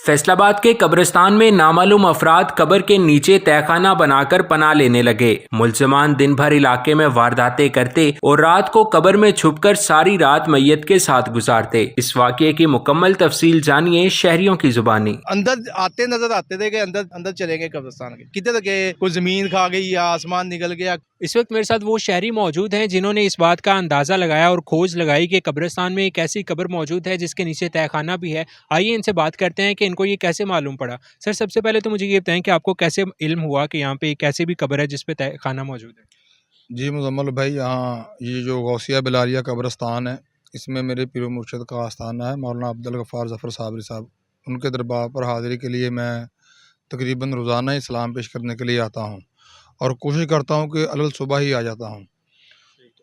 फैसलाबाद के कब्रिस्तान में नामालूम अफराद कब्र के नीचे तहखाना बनाकर पनाह लेने लगे। मुल्ज़िमान दिन भर इलाके में वारदातें करते और रात को कब्र में छुपकर सारी रात मैयत के साथ गुजारते। इस वाक़ये की मुकम्मल तफसील जानिए शहरियों की जुबानी। अंदर आते नजर आते थे कि अंदर चले गए कब्रिस्तान के, किधर गए, कोई जमीन खा गई या आसमान निकल गया। इस वक्त मेरे साथ वो शहरी मौजूद हैं जिन्होंने इस बात का अंदाज़ा लगाया और खोज लगाई कि कब्रिस्तान में एक ऐसी कब्र मौजूद है जिसके नीचे तहखाना भी है। आइए इनसे बात करते हैं कि इनको ये कैसे मालूम पड़ा। सर, सबसे पहले तो मुझे ये बताएं कि आपको कैसे इल्म हुआ कि यहाँ पे एक ऐसी भी कब्र है जिस पे तहखाना मौजूद है। जी मुज़म्मिल भाई, यहाँ ये जो गौसिया बिलारिया कब्रिस्तान है, इसमें मेरे पीर मुर्शिद का आस्थाना है, मौलाना अब्दुल गफ़ार ज़फ़र साबरी साहब। उनके दरबार पर हाज़िरी के लिए मैं तकरीबन रोज़ाना इस्लाम पेश करने के लिए आता हूँ और कोशिश करता हूँ कि अलल सुबह ही आ जाता हूँ।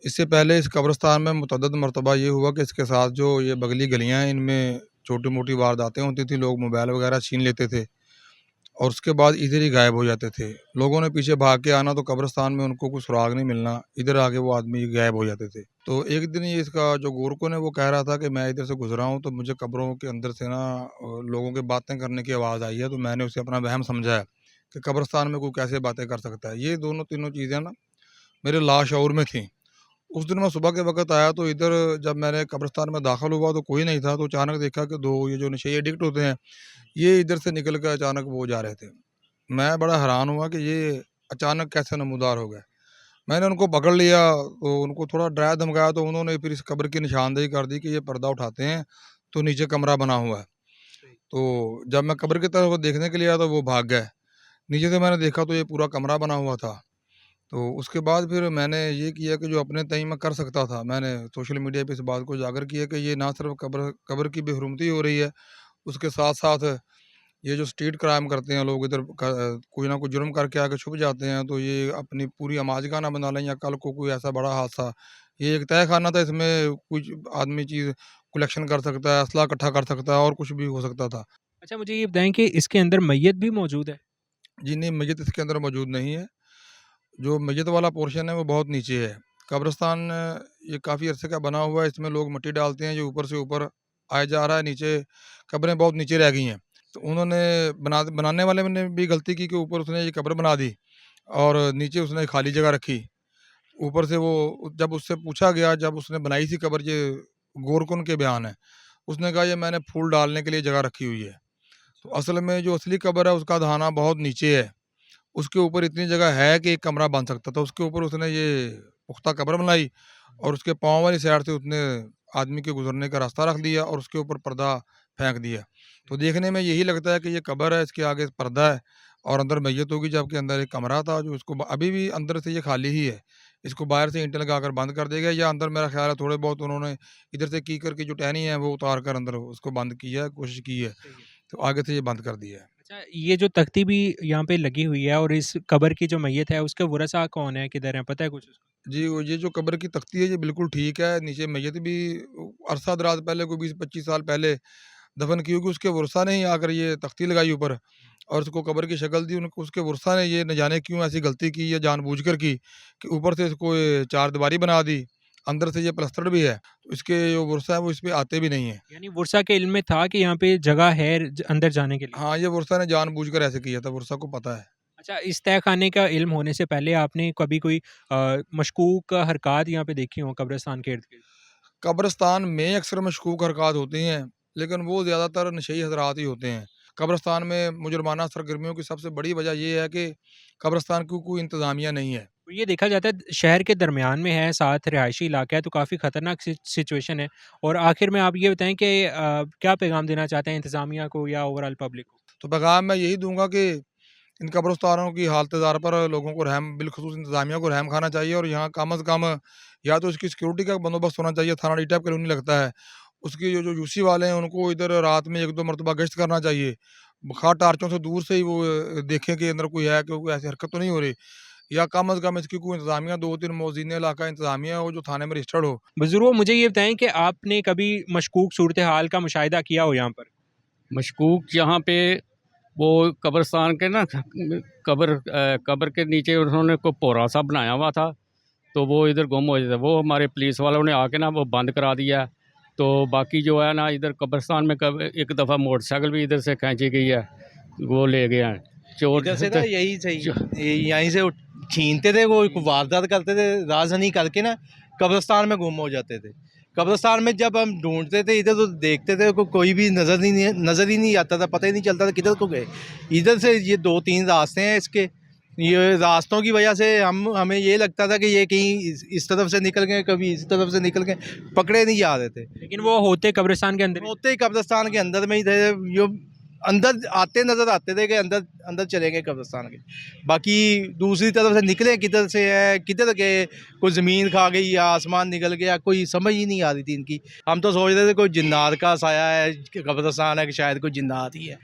इससे पहले इस कब्रिस्तान में मुतअद्दिद मरतबा ये हुआ कि इसके साथ जो ये बगली गलियाँ हैं, इनमें छोटी मोटी वारदातें होती थी। लोग मोबाइल वगैरह छीन लेते थे और उसके बाद इधर ही गायब हो जाते थे। लोगों ने पीछे भाग के आना तो कब्रिस्तान में उनको कोई सुराग नहीं मिलना, इधर आके वो आदमी गायब हो जाते थे। तो एक दिन ये इसका जो गोरकुन है वो कह रहा था कि मैं इधर से गुजरा हूँ तो मुझे कब्रों के अंदर से ना लोगों के बातें करने की आवाज़ आई है। तो मैंने उसे अपना वहम समझा है कि कब्रिस्तान में कोई कैसे बातें कर सकता है। ये दोनों तीनों चीज़ें ना मेरे लाशऊर में थी। उस दिन मैं सुबह के वक़्त आया तो इधर जब मैंने कब्रिस्तान में दाखिल हुआ तो कोई नहीं था। तो अचानक देखा कि 2 ये जो नशे एडिक्ट होते हैं, ये इधर से निकल के अचानक वो जा रहे थे। मैं बड़ा हैरान हुआ कि ये अचानक कैसे नमूदार हो गए। मैंने उनको पकड़ लिया तो उनको थोड़ा डराया धमकाया तो उन्होंने फिर इस कब्र की निशानदेही कर दी कि ये पर्दा उठाते हैं तो नीचे कमरा बना हुआ है। तो जब मैं कब्र की तरफ देखने के लिए आया तो वो भाग गए। नीचे से मैंने देखा तो ये पूरा कमरा बना हुआ था। तो उसके बाद फिर मैंने ये किया कि जो अपने तय मैं कर सकता था, मैंने सोशल मीडिया पे इस बात को उजागर किया कि ये ना सिर्फ कब्र की बेहुरमती हो रही है, उसके साथ-साथ ये जो स्ट्रीट क्राइम करते हैं लोग, इधर कोई ना कोई जुर्म करके आके छुप जाते हैं, तो ये अपनी पूरी अमाजगाना बना लें या कल को कोई ऐसा बड़ा हादसा। ये एक तहखाना था, इसमें कुछ आदमी चीज़ कलेक्शन कर सकता है, असला इकट्ठा कर सकता है और कुछ भी हो सकता था। अच्छा, मुझे ये बताएं कि इसके अंदर मैयत भी मौजूद है। जी नहीं, मस्जिद इसके अंदर मौजूद नहीं है। जो मस्जिद वाला पोर्शन है वो बहुत नीचे है। कब्रिस्तान ये काफ़ी अरसे का बना हुआ है, इसमें लोग मिट्टी डालते हैं, जो ऊपर से ऊपर आया जा रहा है, नीचे कब्रें बहुत नीचे रह गई हैं। तो उन्होंने बनाने वाले ने भी गलती की कि ऊपर उसने ये कब्र बना दी और नीचे उसने खाली जगह रखी। ऊपर से वो जब उससे पूछा गया, जब उसने बनाई थी कब्र, ये गोरकुन के बयान है, उसने कहा ये मैंने फूल डालने के लिए जगह रखी हुई है। तो असल में जो असली कब्र है उसका धाना बहुत नीचे है। उसके ऊपर इतनी जगह है कि एक कमरा बन सकता था। उसके ऊपर उसने ये पुख्ता कब्र बनाई और उसके पाँव वाली साइड से उसने आदमी के गुज़रने का रास्ता रख दिया और उसके ऊपर पर्दा फेंक दिया। तो देखने में यही लगता है कि ये कब्र है, इसके आगे पर्दा है और अंदर मैयत होगी, जबकि अंदर एक कमरा था जो इसको अभी भी अंदर से ये खाली ही है। इसको बाहर से ईंटें लगाकर बंद कर दिया गया या अंदर मेरा ख़्याल है थोड़े बहुत उन्होंने इधर से कीकर की जो टहनी है वो उतार कर अंदर उसको बंद किया है, कोशिश की है। सही है। तो आगे से ये बंद कर दिया है। अच्छा, ये जो तख्ती भी यहाँ पे लगी हुई है और इस कब्र की जो मैयत है उसके वरसा कौन है, किधर है, पता है कुछ उसका? जी, वो ये जो कब्र की तख्ती है ये बिल्कुल ठीक है। नीचे मैयत भी अरसा दराज़ पहले कोई 20-25 साल पहले दफ़न की होगी, उसके वरसा ने ही आकर ये तख्ती लगाई ऊपर और उसको कब्र की शक्ल दी। उनको उसके वरसा ने ये न जाने क्यों ऐसी गलती की या जानबूझकर की कि ऊपर से इसको ये चारदीवारी बना दी, अंदर से ये प्लास्टर्ड भी है। तो इसके जो वरसा है वो इस पे आते भी नहीं हैं। यानी वरसा के इल्म में था कि यहाँ पे जगह है अंदर जाने के लिए। हाँ, ये वरसा ने जानबूझकर ऐसे किया था, वरसा को पता है। अच्छा, इस तहखाने का इल्म होने से पहले आपने कभी कोई मशकूक हरकत यहाँ पे देखी हो कब्रिस्तान के इर्द गिर्द? कब्रिस्तान में अक्सर मशकूक हरकत होती हैं, लेकिन वो ज़्यादातर नशई हज़रात ही होते हैं। कब्रिस्तान में मुजरमाना सरगर्मियों की सबसे बड़ी वजह ये है कि कब्रिस्तान की कोई इंतज़ामिया नहीं है। तो ये देखा जाता है शहर के दरमियान में है, साथ रिहायशी इलाका है, तो काफ़ी ख़तरनाक सिचुएशन है। और आखिर में आप ये बताएं कि क्या पैगाम देना चाहते हैं इंतज़ामिया को या ओवरऑल पब्लिक को? तो पैगाम मैं यही दूँगा कि इन कब्रिस्तानों की हालत-ए-ज़ार पर लोगों को रहम, बिलख़ुसूस इंतज़ामिया को रहम खाना चाहिए और यहाँ कम अज़ कम या तो इसकी सिक्योरिटी का बंदोबस्त होना चाहिए। थाना डीटेप कॉलोनी लगता है, उसकी जो जो यूसी वाले हैं उनको इधर रात में 1-2 मरतबा गश्त करना चाहिए। ख़ास टार्चों से दूर से ही वो देखें कि अंदर कोई है, कोई ऐसी हरकत तो नहीं हो रही। या कम अज़ कम इसकी कोई इंतज़ामिया 2-3 मोज़िन इलाका इंतज़ामिया हो जो थाने में रजिस्टर्ड हो। बुज़ुर्गों, मुझे ये बताएं कि आपने कभी मशकूक सूरत हाल का मुशाहिदा किया हो यहाँ पर? मशकूक यहाँ पे वो कब्रिस्तान के ना कब्र के नीचे उन्होंने को पोरा सा बनाया हुआ था, तो वो इधर गुम हो जाता। वो हमारे पुलिस वालों ने आके ना वो बंद करा दिया। तो बाकी जो है ना इधर कब्रिस्तान में कब एक दफ़ा मोटरसाइकिल भी इधर से खींची गई है, वो ले गए हैं चोर। इधर से ना यही सही यहीं से छीनते थे, वो वारदात करते थे, राजधानी करके ना कब्रिस्तान में गुम हो जाते थे। कब्रिस्तान में जब हम ढूंढते थे इधर तो देखते थे कोई भी नज़र ही नहीं आता था, पता ही नहीं चलता था किधर को गए। इधर से ये 2-3 रास्ते हैं इसके, ये रास्तों की वजह से हमें ये लगता था कि ये कहीं इस तरफ से निकल गए, कभी इस तरफ से निकल गए, पकड़े नहीं जा रहे थे। लेकिन वो होते कब्रिस्तान के अंदर ही। होते ही कब्रिस्तान के अंदर में ही थे, जो अंदर आते नज़र आते थे कि अंदर चले गए कब्रिस्तान के। बाकी दूसरी तरफ से निकले किधर से है, किधर गए, कोई ज़मीन खा गई या आसमान निकल गया, कोई समझ ही नहीं आ रही थी इनकी। हम तो सोच रहे थे कोई जिन्नात का साया है, कब्रिस्तान है कि शायद कोई जिन्नात ही है।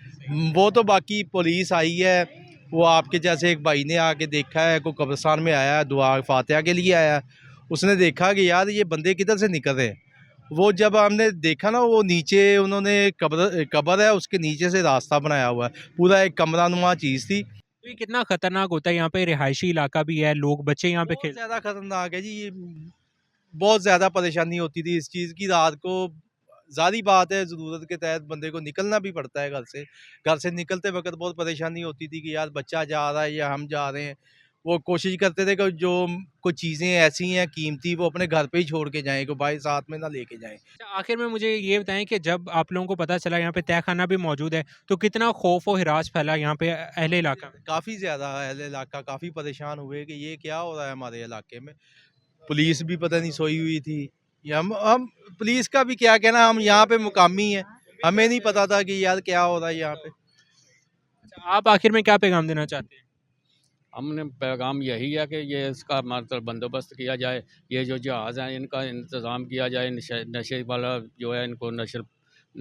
वो तो बाकी पुलिस आई है, वो आपके जैसे एक भाई ने आके देखा है, कोई कब्रिस्तान में आया है, दुआ फातिहा के लिए आया है, उसने देखा कि यार ये बंदे किधर से निकल रहे हैं। वो जब हमने देखा ना, वो नीचे उन्होंने कब्र है, उसके नीचे से रास्ता बनाया हुआ है, पूरा एक कमरानुमा चीज़ थी। तो ये कितना खतरनाक होता है, यहाँ पे रिहायशी इलाका भी है, लोग बच्चे यहाँ पे बहुत खेल। ज़्यादा खतरनाक है जी ये, बहुत ज़्यादा परेशानी होती थी इस चीज़ की। रात को ज़ाहिर बात है, ज़रूरत के तहत बंदे को निकलना भी पड़ता है घर से निकलते वक्त बहुत परेशानी होती थी कि यार बच्चा जा रहा है या हम जा रहे हैं। वो कोशिश करते थे कि जो कुछ चीज़ें ऐसी हैं कीमती, वो अपने घर पे ही छोड़ के जाएँ, कोई भाई साथ में ना लेके जाएँ। अच्छा, आखिर में मुझे ये बताएं कि जब आप लोगों को पता चला यहाँ पे तहखाना भी मौजूद है, तो कितना खौफ और हिरास फैला यहाँ पे अहले इलाका में? काफ़ी ज़्यादा अहले इलाका काफ़ी परेशान हुए कि ये क्या हो रहा है हमारे इलाके में। पुलिस भी पता नहीं सोई हुई थी, या हम पुलिस का भी क्या कहना, हम यहाँ पे मुकामी हैं, हमें नहीं पता था कि यार क्या हो रहा है यहाँ पे। अच्छा, आप आखिर में क्या पैगाम देना चाहते हैं? हमने पैगाम यही है कि ये इसका मतलब बंदोबस्त किया जाए, ये जो जहाज़ हैं इनका इंतज़ाम किया जाए, नशे वाला जो है इनको नशे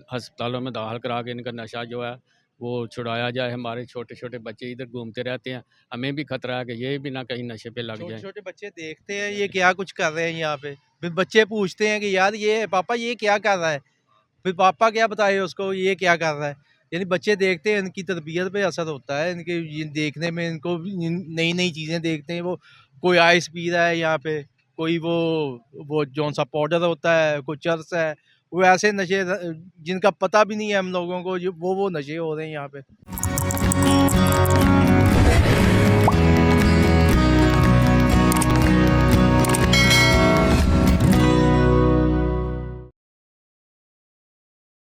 अस्पतालों में दाखिल करा के इनका नशा जो है वो छुड़ाया जाए। हमारे छोटे छोटे बच्चे इधर घूमते रहते हैं, हमें भी खतरा है कि ये भी ना कहीं नशे पे लग छोटे जाए। छोटे बच्चे देखते हैं ये क्या कुछ कर रहे हैं यहाँ पे, फिर बच्चे पूछते हैं कि यार ये पापा ये क्या कर रहा है, फिर पापा क्या बताए उसको ये क्या कर रहा है। यानी बच्चे देखते हैं, इनकी तरबियत पे असर होता है, इनके ये देखने में, इनको नई नई चीज़ें देखते हैं। वो कोई आइस पी रहा है यहाँ पे, कोई वो जौन सा पाउडर होता है, कोई चरस है, वो ऐसे नशे जिनका पता भी नहीं है हम लोगों को, वो नशे हो रहे हैं यहाँ पे।